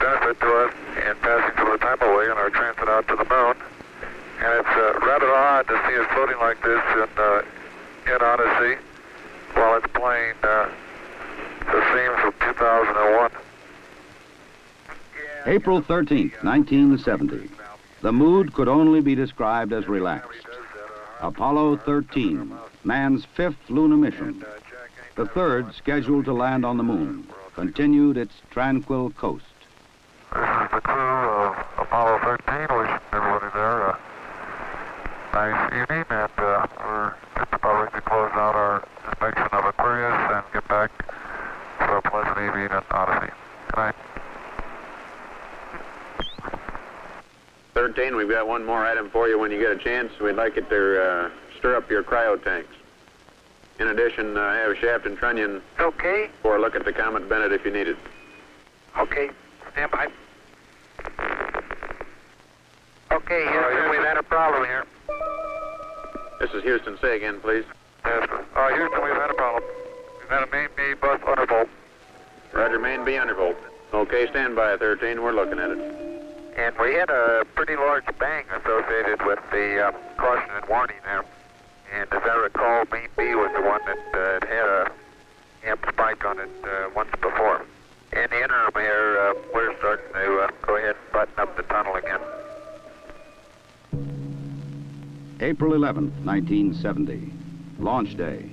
benefit to us in passing some of the time away on our transit out to the moon. And it's rather odd to see it floating like this in Odyssey while it's playing the theme from 2001. April 13th, 1970. The mood could only be described as relaxed. Apollo 13, man's fifth lunar mission. The third, scheduled to land on the moon, continued its tranquil coast. This is the crew of Apollo 13, wishing everybody there a nice evening, and we're just about ready to close out our inspection of Aquarius and get back for a pleasant evening at Odyssey. Good night. 13, we've got one more item for you when you get a chance. We'd like it to stir up your cryo tanks. In addition, I have Shaft and Trunnion Okay. for a look at the Comet Bennett if you need it. Okay. Stand by. Okay, Houston, we've had a problem here. This is Houston. Say again, please. Yes, Houston, we've had a problem. We've had a main B bus undervolt. Roger, main B undervolt. Okay, stand by, 13. We're looking at it. And we had a pretty large bang associated with the caution and warning there. And as I recall, main B was the one that had a amp spike on it once before. In the interim here, we're starting to go ahead and button up the tunnel again. April 11th, 1970. Launch day.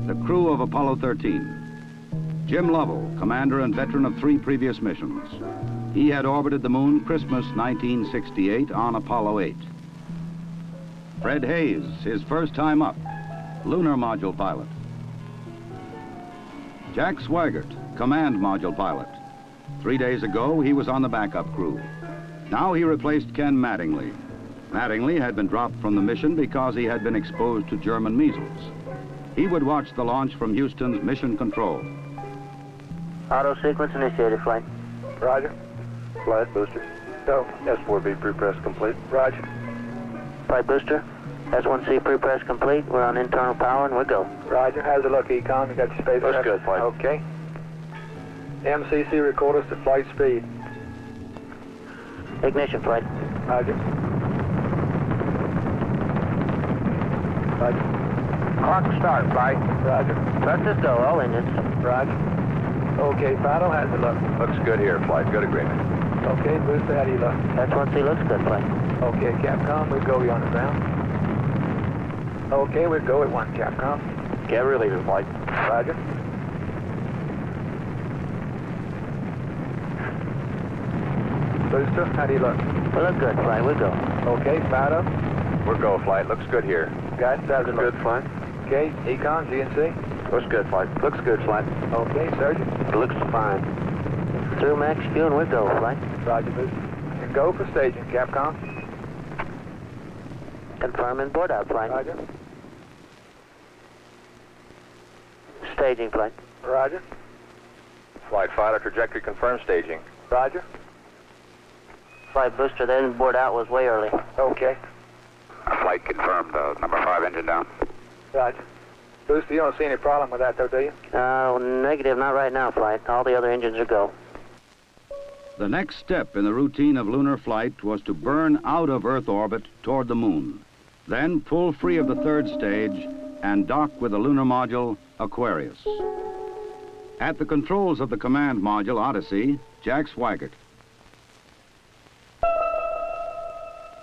The crew of Apollo 13. Jim Lovell, commander and veteran of 3 previous missions. He had orbited the moon Christmas 1968 on Apollo 8. Fred Hayes, his first time up, lunar module pilot. Jack Swigert, command module pilot. 3 days ago, he was on the backup crew. Now he replaced Ken Mattingly. Mattingly had been dropped from the mission because he had been exposed to German measles. He would watch the launch from Houston's mission control. Auto sequence initiated, flight. Roger. Flight booster. Go. S4B pre-press complete. Roger. Flight booster. S1C pre-press complete. We're on internal power and we'll go. Roger. How's it look, Econ? You got your spacecraft? Looks good, flight. Okay. MCC record us at flight speed. Ignition, flight. Roger. Roger. Clock start, flight. Roger. Let's just go, all engines. Roger. Okay, Fido, how's it look? Looks good here, flight. Good agreement. Okay, Booster, how do you look? S1C looks good, flight. Okay, Capcom, we'll go you on the ground. Okay, we'll go at 1, Capcom. Yeah, reliever, flight. Roger. Booster, how do you look? We look good, flight. We'll go. Okay, Fido. We're go, flight. Looks good here. Guidance, how's it look? Good, flight. Okay, Econ, GNC. Looks good, flight. Looks good, flight. Okay, Surgeon. Looks fine. Through max fuel and we'll go, flight. Roger, Booster. And go for staging, Capcom. Confirming board out, flight. Roger. Staging, flight. Roger. Flight fighter trajectory confirmed staging. Roger. Flight booster, then board out was way early. Okay. Flight confirmed. Number 5 engine down. Roger. Booster, you don't see any problem with that, though, do you? Negative, not right now, flight. All the other engines are go. The next step in the routine of lunar flight was to burn out of Earth orbit toward the moon, then pull free of the third stage and dock with the lunar module Aquarius. At the controls of the command module Odyssey, Jack Swigert.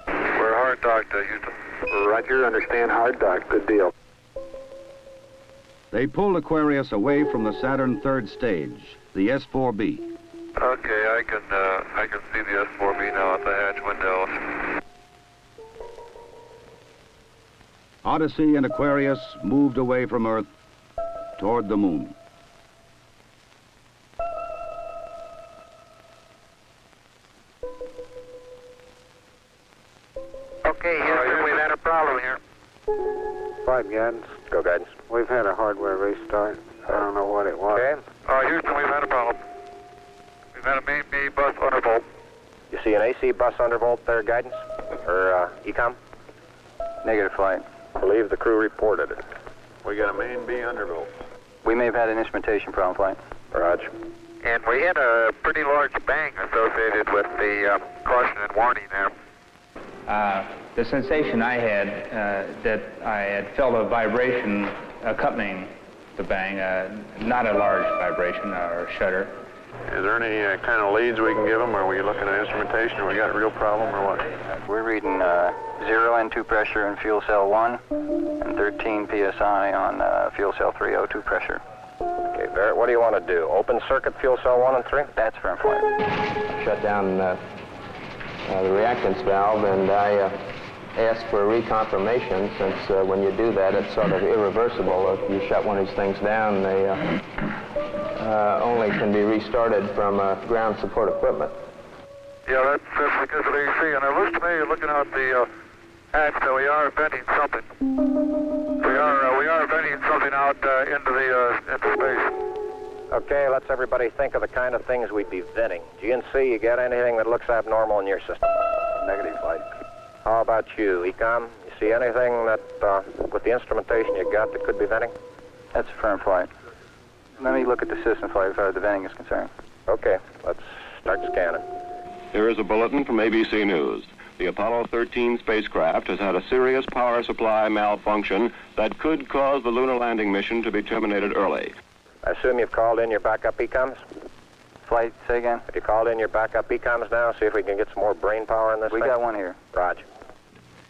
We're hard docked, Houston. Roger, understand hard dock. Good deal. They pulled Aquarius away from the Saturn third stage, the S4B. Okay, I can see the S4B now at the hatch window. Odyssey and Aquarius moved away from Earth toward the moon. Okay, Houston, we've had a problem here. Flight guidance. Go, guidance. We've had a hardware restart. I don't know what it was. Okay. Houston, we've had a problem. We've had a main B bus undervolt. You see an AC bus undervolt there, guidance? Or ECOM? Negative, flight. I believe the crew reported it. We got a main B undervolt. We may have had an instrumentation problem, flight. Roger. And we had a pretty large bang associated with the caution and warning there. The sensation I had, that I had felt a vibration accompanying the bang, not a large vibration or shudder. Is there any kind of leads we can give them? Are we looking at instrumentation? Or we got a real problem or what? We're reading 0 N2 pressure in fuel cell 1 and 13 PSI on fuel cell 3 O2 pressure. Okay, Barrett, what do you want to do? Open circuit fuel cell 1 and 3? That's firm flight. Shut down the reactance valve, and I asked for a reconfirmation, since when you do that, it's sort of irreversible. If you shut one of these things down, they only can be restarted from ground support equipment. Yeah, that's because of AC. And it looks to me, looking out the hatch, that we are venting something. We are venting something out into space. Okay, let's everybody think of the kind of things we'd be venting. GNC, you got anything that looks abnormal in your system? Negative flight. How about you, Ecom? You see anything that, with the instrumentation you got, that could be venting? That's firm flight. Let me look at the system flight as far as the venting is concerned. Okay, let's start scanning. Here is a bulletin from ABC News. The Apollo 13 spacecraft has had a serious power supply malfunction that could cause the lunar landing mission to be terminated early. I assume you've called in your backup ECOMs? Flight, say again? Have you called in your backup ECOMs now? See if we can get some more brain power in this We thing? got one here. Roger.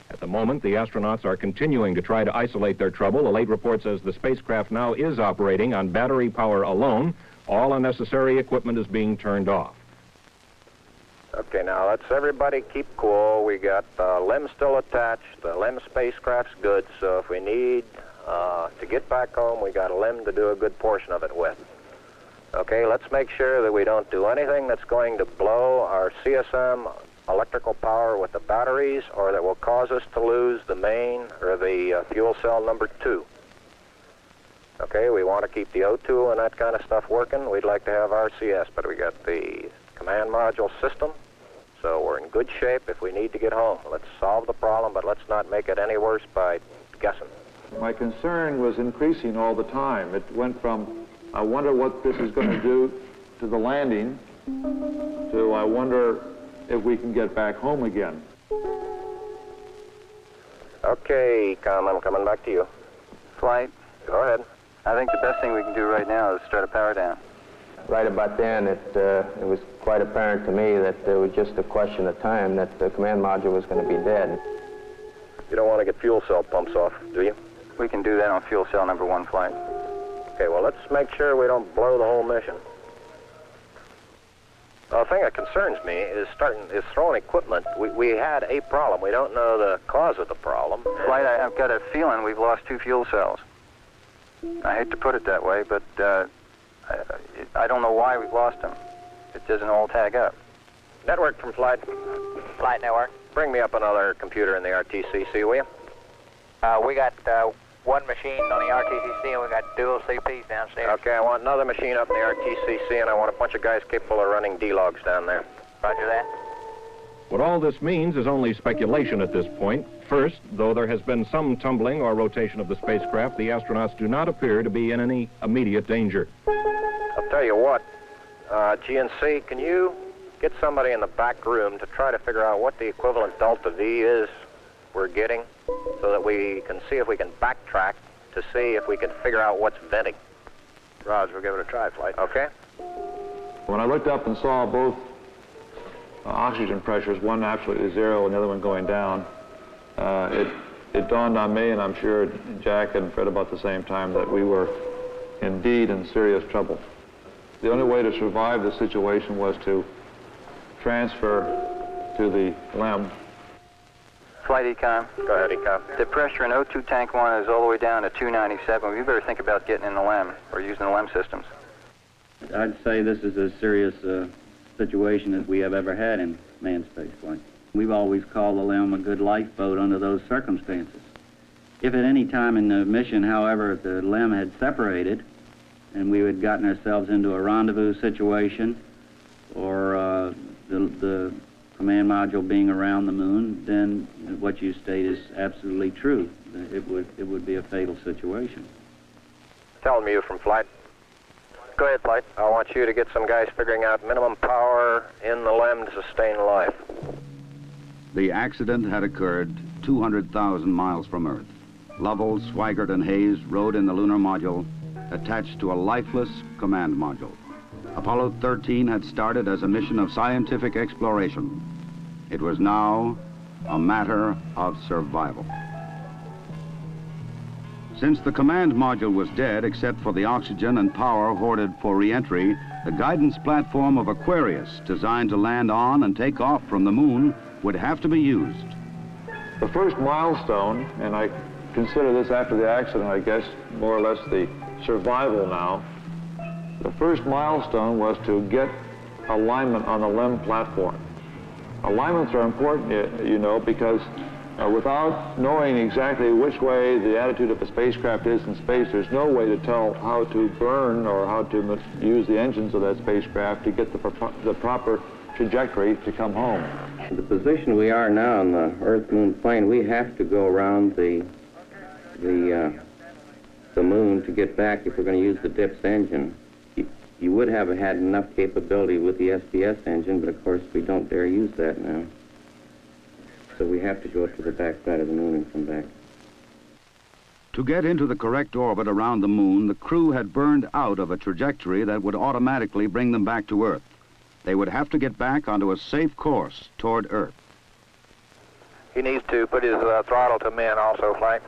At the moment, the astronauts are continuing to try to isolate their trouble. A late report says the spacecraft now is operating on battery power alone. All unnecessary equipment is being turned off. Okay, now let's everybody keep cool. We got the LEM still attached. The LEM spacecraft's good, so if we need to get back home, we got a LEM to do a good portion of it with. Okay, let's make sure that we don't do anything that's going to blow our CSM electrical power with the batteries, or that will cause us to lose the main or the fuel cell number 2. Okay, we want to keep the O2 and that kind of stuff working. We'd like to have RCS, but we got the command module system, so we're in good shape if we need to get home. Let's solve the problem, but let's not make it any worse by guessing. My concern was increasing all the time. It went from, I wonder what this is going to do to the landing, to I wonder if we can get back home again. Okay, Ecom, I'm coming back to you. Flight. Go ahead. I think the best thing we can do right now is start a power down. Right about then, it was quite apparent to me that it was just a question of time that the command module was going to be dead. You don't want to get fuel cell pumps off, do you? We can do that on fuel cell number 1 flight. Okay, well, let's make sure we don't blow the whole mission. The thing that concerns me is throwing equipment. We had a problem. We don't know the cause of the problem. Flight, I've got a feeling we've lost 2 fuel cells. I hate to put it that way, but I don't know why we've lost them. It doesn't all tag up. Network from Flight. Flight network. Bring me up another computer in the RTCC, will you? We got one machine on the RTCC, and we got dual CPs downstairs. Okay, I want another machine up in the RTCC, and I want a bunch of guys capable of running D-logs down there. Roger that. What all this means is only speculation at this point. First, though there has been some tumbling or rotation of the spacecraft, the astronauts do not appear to be in any immediate danger. I'll tell you what, GNC, can you get somebody in the back room to try to figure out what the equivalent delta V is we're getting, so that we can see if we can backtrack to see if we can figure out what's venting. Roger, we'll give it a try, Flight. Okay? When I looked up and saw both oxygen pressures, one absolutely 0 and the other one going down, it dawned on me, and I'm sure Jack and Fred about the same time, that we were indeed in serious trouble. The only way to survive the situation was to transfer to the LEM. Flight Econ. Go ahead, Econ. The pressure in O2 tank 1 is all the way down to 297. We better think about getting in the LEM or using the LEM systems. I'd say this is as serious a situation as we have ever had in manned spaceflight. We've always called the LEM a good lifeboat under those circumstances. If at any time in the mission, however, the LEM had separated and we had gotten ourselves into a rendezvous situation, or the command module being around the moon, then what you state is absolutely true. It would be a fatal situation. Tell me you from Flight. Go ahead, Flight. I want you to get some guys figuring out minimum power in the LEM to sustain life. The accident had occurred 200,000 miles from Earth. Lovell, Swigert, and Hayes rode in the lunar module attached to a lifeless command module. Apollo 13 had started as a mission of scientific exploration. It was now a matter of survival. Since the command module was dead, except for the oxygen and power hoarded for re-entry, the guidance platform of Aquarius, designed to land on and take off from the moon, would have to be used. The first milestone, and I consider this after the accident, I guess, more or less the survival now. The first milestone was to get alignment on the LEM platform. Alignments are important, you know, because without knowing exactly which way the attitude of the spacecraft is in space, there's no way to tell how to burn or how to use the engines of that spacecraft to get the proper trajectory to come home. The position we are now on the Earth-Moon plane, we have to go around the moon to get back if we're going to use the depicts engine. You would have had enough capability with the SPS engine, but of course we don't dare use that now. So we have to go to the back side of the moon and come back. To get into the correct orbit around the moon, the crew had burned out of a trajectory that would automatically bring them back to Earth. They would have to get back onto a safe course toward Earth. He needs to put his throttle to min also, Flight.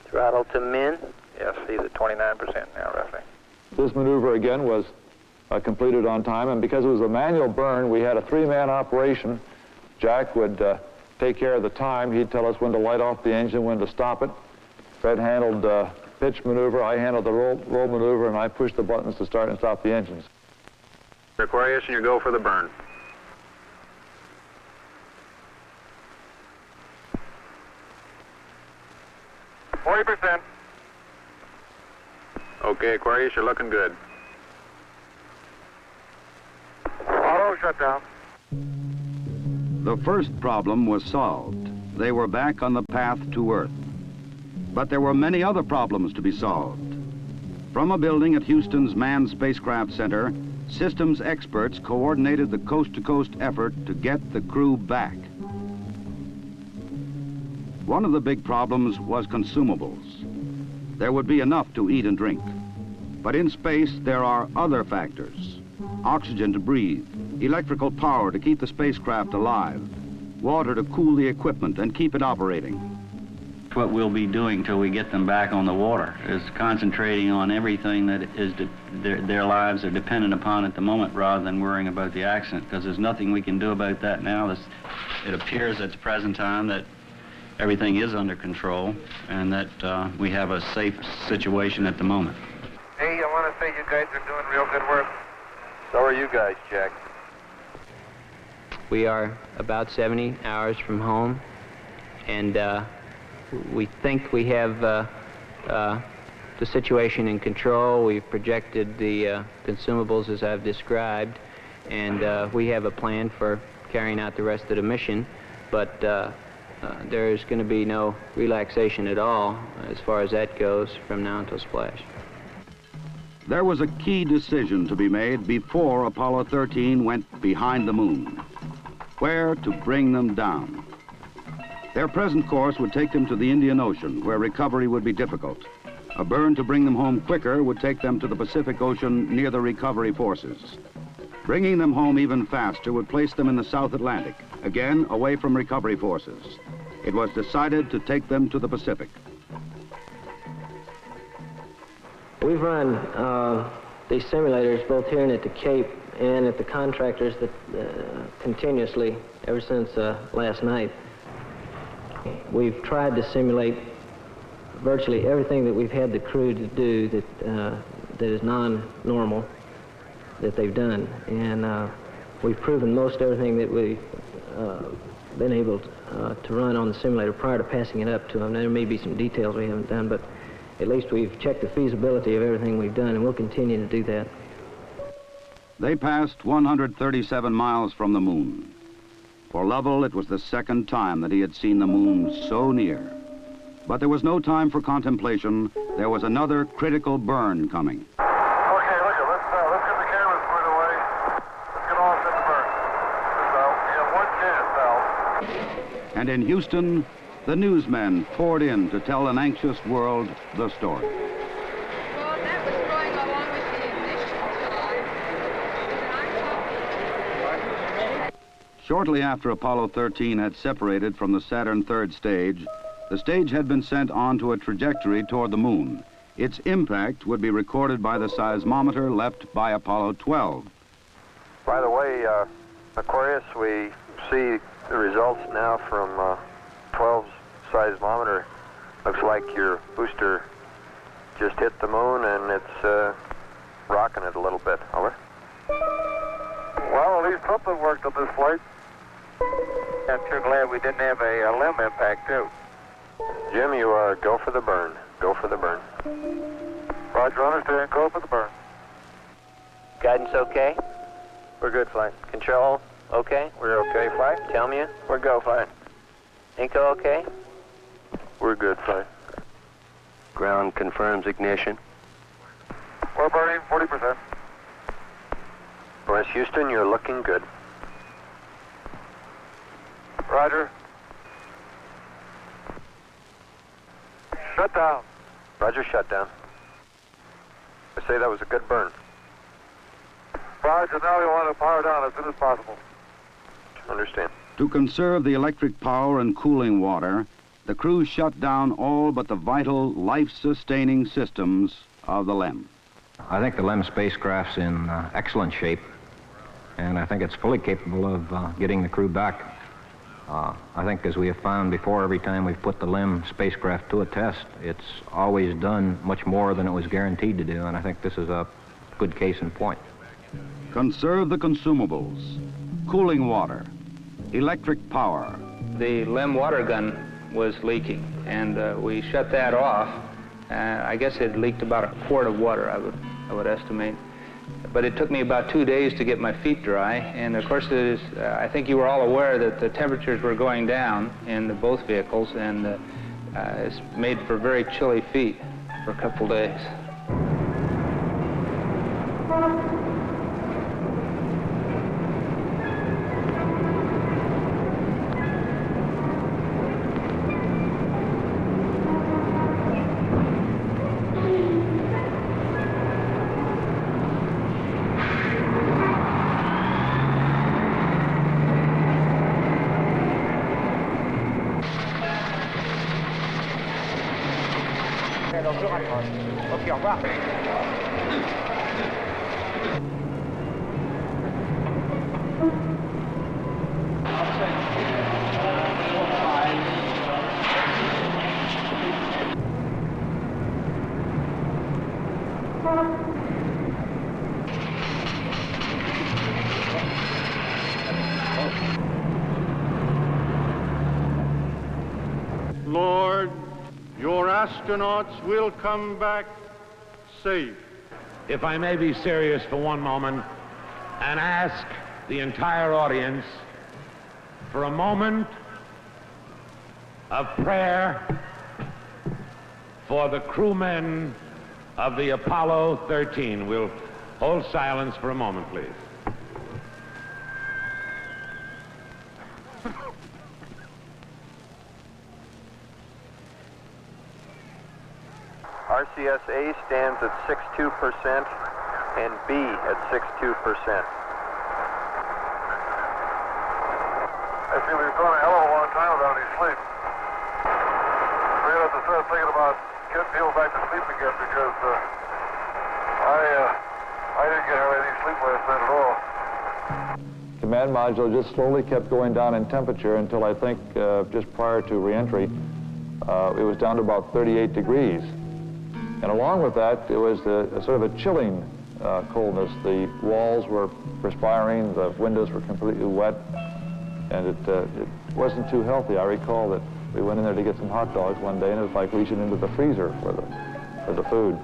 Throttle to min? Yes, he's at 29% now, roughly. This maneuver, again, was completed on time, and because it was a manual burn, we had a three-man operation. Jack would take care of the time. He'd tell us when to light off the engine, when to stop it. Fred handled pitch maneuver, I handled the roll maneuver, and I pushed the buttons to start and stop the engines. Aquarius, and you go for the burn. %. Okay, Aquarius, you're looking good. Auto shut down. The first problem was solved. They were back on the path to Earth. But there were many other problems to be solved. From a building at Houston's Manned Spacecraft Center, systems experts coordinated the coast-to-coast effort to get the crew back. One of the big problems was consumables. There would be enough to eat and drink. But in space, there are other factors. Oxygen to breathe, electrical power to keep the spacecraft alive, water to cool the equipment and keep it operating. What we'll be doing till we get them back on the water is concentrating on everything that is their lives are dependent upon at the moment, rather than worrying about the accident, because there's nothing we can do about that now. It appears at the present time that everything is under control and that we have a safe situation at the moment. Hey, I want to say you guys are doing real good work. So are you guys, Jack. We are about 70 hours from home, and we think we have the situation in control. We've projected the consumables as I've described, and we have a plan for carrying out the rest of the mission, but there's going to be no relaxation at all as far as that goes from now until splash. There was a key decision to be made before Apollo 13 went behind the moon. Where to bring them down. Their present course would take them to the Indian Ocean, where recovery would be difficult. A burn to bring them home quicker would take them to the Pacific Ocean near the recovery forces. Bringing them home even faster would place them in the South Atlantic, again away from recovery forces. It was decided to take them to the Pacific. We've run these simulators both here and at the Cape and at the contractors that continuously ever since last night. We've tried to simulate virtually everything that we've had the crew to do that is non-normal that they've done, and we've proven most everything that we've been able to run on the simulator prior to passing it up to them. There may be some details we haven't done, but at least we've checked the feasibility of everything we've done, and we'll continue to do that. They passed 137 miles from the moon. For Lovell, it was the second time that he had seen the moon so near. But there was no time for contemplation. There was another critical burn coming. Okay, look, let's And in Houston, the newsmen poured in to tell an anxious world the story. Well, that was going along with the ignition. Shortly after Apollo 13 had separated from the Saturn third stage, the stage had been sent on to a trajectory toward the moon. Its impact would be recorded by the seismometer left by Apollo 12. By the way, Aquarius, we see the results now from 12's seismometer. Looks like your booster just hit the moon and it's rocking it a little bit. Over. Well, at least something worked on this flight. I'm sure glad we didn't have a limb impact, too. Jim, you go for the burn. Go for the burn. Roger, understand. Go for the burn. Guidance okay? We're good, flight. Control okay? We're okay, flight. Tell me. We're go, flight. Inco okay? We're good, flight. Ground confirms ignition. We're burning 40%. West Houston, you're looking good. Roger. Shut down. Roger, shut down. I say that was a good burn. Roger, now we want to power down as soon as possible. Understand. To conserve the electric power and cooling water, the crew shut down all but the vital, life-sustaining systems of the LEM. I think the LEM spacecraft's in excellent shape, and I think it's fully capable of getting the crew back. I think, as we have found before, every time we've put the LEM spacecraft to a test, it's always done much more than it was guaranteed to do, and I think this is a good case in point. Conserve the consumables, cooling water, electric power. The LEM water gun was leaking, and we shut that off. I guess it leaked about a quart of water, I would estimate. But it took me about 2 days to get my feet dry, and of course, I think you were all aware that the temperatures were going down in both vehicles, and it's made for very chilly feet for a couple days. Ok, au revoir. Lord, your astronauts will come back safe. If I may be serious for one moment and ask the entire audience for a moment of prayer for the crewmen of the Apollo 13. We'll hold silence for a moment, please. RCS-A stands at 62% and B at 62%. I see we've gone a hell of a long time without any sleep. We're going to have to start thinking about getting people back to sleep again because I didn't get any sleep last night at all. Command module just slowly kept going down in temperature until I think just prior to reentry, it was down to about 38 degrees. And along with that, it was a sort of a chilling coldness. The walls were perspiring, the windows were completely wet, and it wasn't too healthy. I recall that we went in there to get some hot dogs one day, and it was like reaching into the freezer for the food.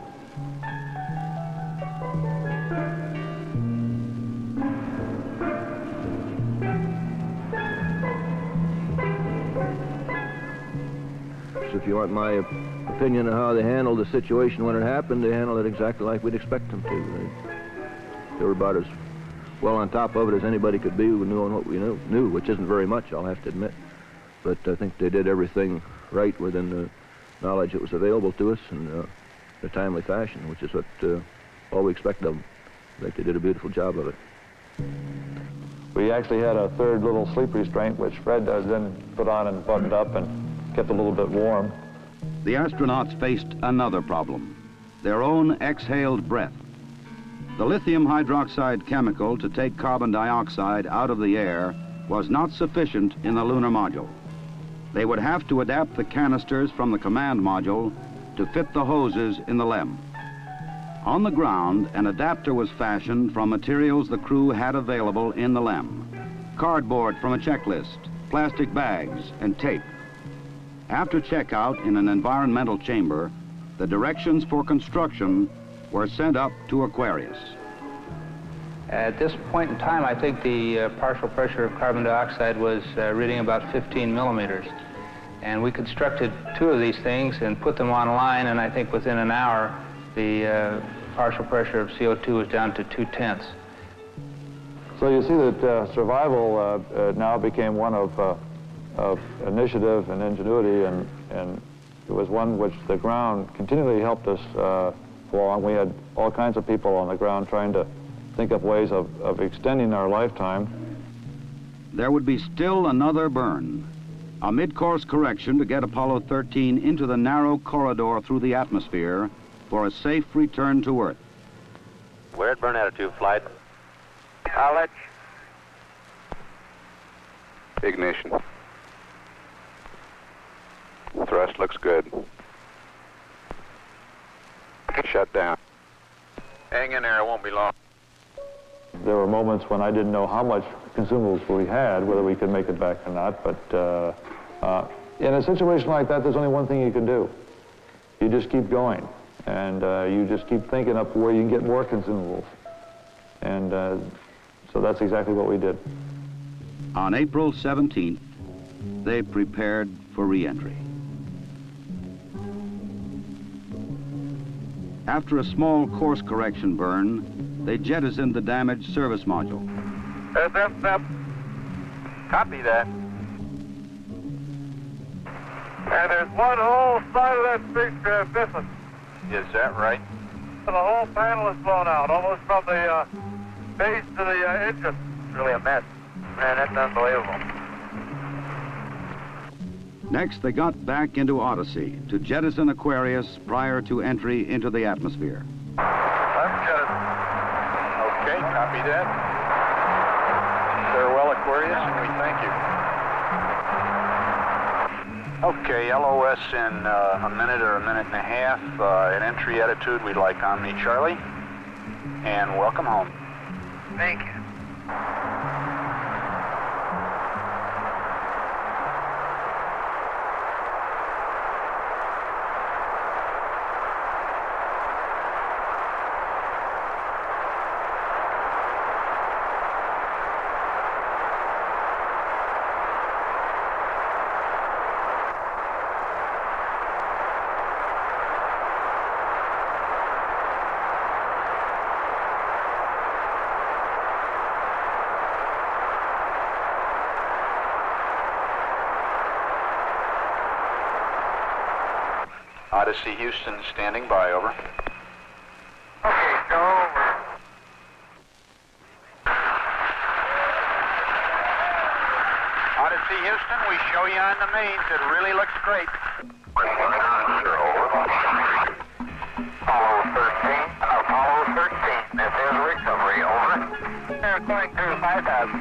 If you want my opinion of how they handled the situation when it happened, they handled it exactly like we'd expect them to. They were about as well on top of it as anybody could be, knowing what we knew, which isn't very much, I'll have to admit. but I think they did everything right within the knowledge that was available to us in a timely fashion, which is what all we expect of them. I think they did a beautiful job of it. We actually had a third little sleep restraint, which Fred then put on and buttoned up and kept a little bit warm. The astronauts faced another problem, their own exhaled breath. The lithium hydroxide chemical to take carbon dioxide out of the air was not sufficient in the lunar module. They would have to adapt the canisters from the command module to fit the hoses in the LEM. On the ground, an adapter was fashioned from materials the crew had available in the LEM. Cardboard from a checklist, plastic bags, and tape. After checkout in an environmental chamber, the directions for construction were sent up to Aquarius. At this point in time, I think the partial pressure of carbon dioxide was reading about 15 millimeters. And we constructed 2 of these things and put them online, and I think within an hour, the partial pressure of CO2 was down to 2/10. So you see that survival now became one of initiative and ingenuity, and it was one which the ground continually helped us along. We had all kinds of people on the ground trying to think of ways of extending our lifetime. There would be still another burn, a mid-course correction to get Apollo 13 into the narrow corridor through the atmosphere for a safe return to Earth. We're at burn attitude, flight. College. Ignition. Thrust looks good. Shut down. Hang in there, it won't be long. There were moments when I didn't know how much consumables we had, whether we could make it back or not, but in a situation like that, there's only one thing you can do. You just keep going, and you just keep thinking up where you can get more consumables. And so that's exactly what we did. On April 17th, they prepared for re-entry. After a small course correction burn, they jettisoned the damaged service module. SF. Copy that. And there's one whole side of that spacecraft missing. Is that right? The whole panel is blown out, almost from the base to the engine. It's really a mess. Man, that's unbelievable. Next, they got back into Odyssey to jettison Aquarius prior to entry into the atmosphere. Let's jettison. Okay, copy that. Farewell, Aquarius, and we thank you. Okay, LOS in a minute or a minute and a half. At entry attitude, we'd like Omni Charlie. And welcome home. Thank you. Odyssey Houston standing by, over. Okay, go over. Odyssey Houston, we show you on the mains. It really looks great. Apollo 13, this is recovery, over. They're going through 5,000.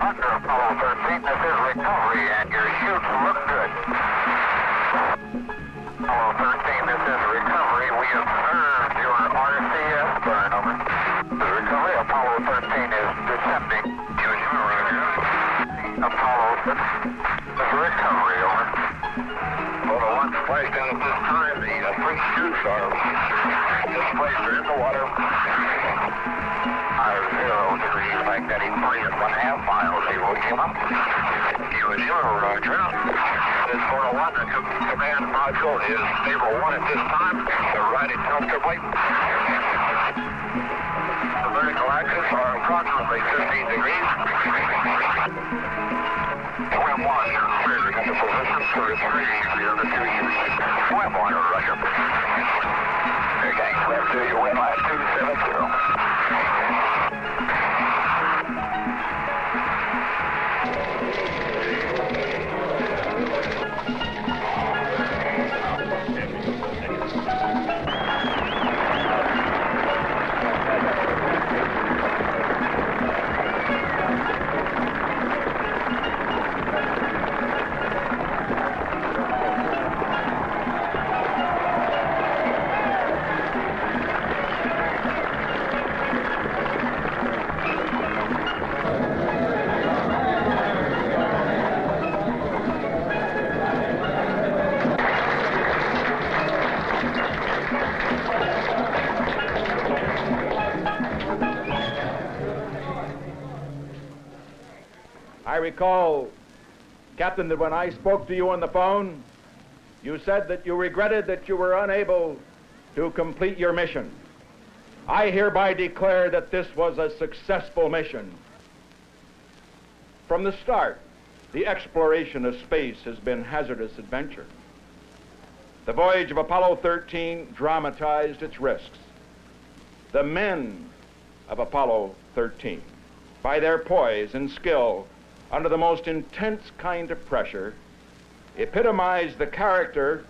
Under Apollo 13, this is recovery, and your chutes look good. Apollo 13, this is recovery. We observed your RCS burn, over. The recovery, Apollo 13 is descending. Apollo 13 is recovery, over. Well, the one splashed out at this time, the three chutes are displaced in the water. 0 degrees, magnetic 3.5 miles, Iwo Jima. Iwo Jima, roger. This 401, the command module is stable 1 at this time. They're riding comfortably. The vertical axis are approximately 15 degrees. Swim 1, clear position 33, the other 2 you web on or Russia. Okay, left 2, you win last 270. I recall, Captain, that when I spoke to you on the phone, you said that you regretted that you were unable to complete your mission. I hereby declare that this was a successful mission. From the start, the exploration of space has been hazardous adventure. The voyage of Apollo 13 dramatized its risks. The men of Apollo 13, by their poise and skill under the most intense kind of pressure, epitomized the character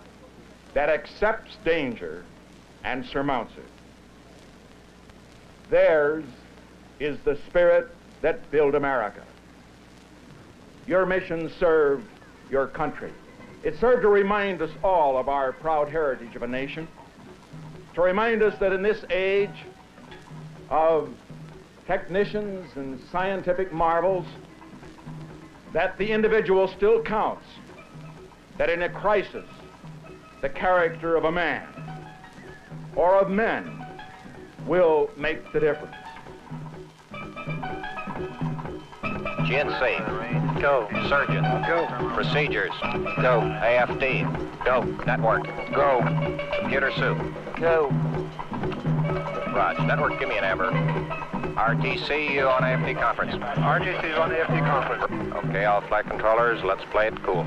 that accepts danger and surmounts it. Theirs is the spirit that built America. Your mission served your country. It served to remind us all of our proud heritage of a nation, to remind us that in this age of technicians and scientific marvels, that the individual still counts, that in a crisis, the character of a man or of men will make the difference. GNC. Go. Surgeon. Go. Procedures. Go. AFD. Go. Network. Go. Computer soup. Go. Raj, network, give me an amber. RTC on AFD conference. RTC's on the AFD conference. Okay, all flight controllers, let's play it cool.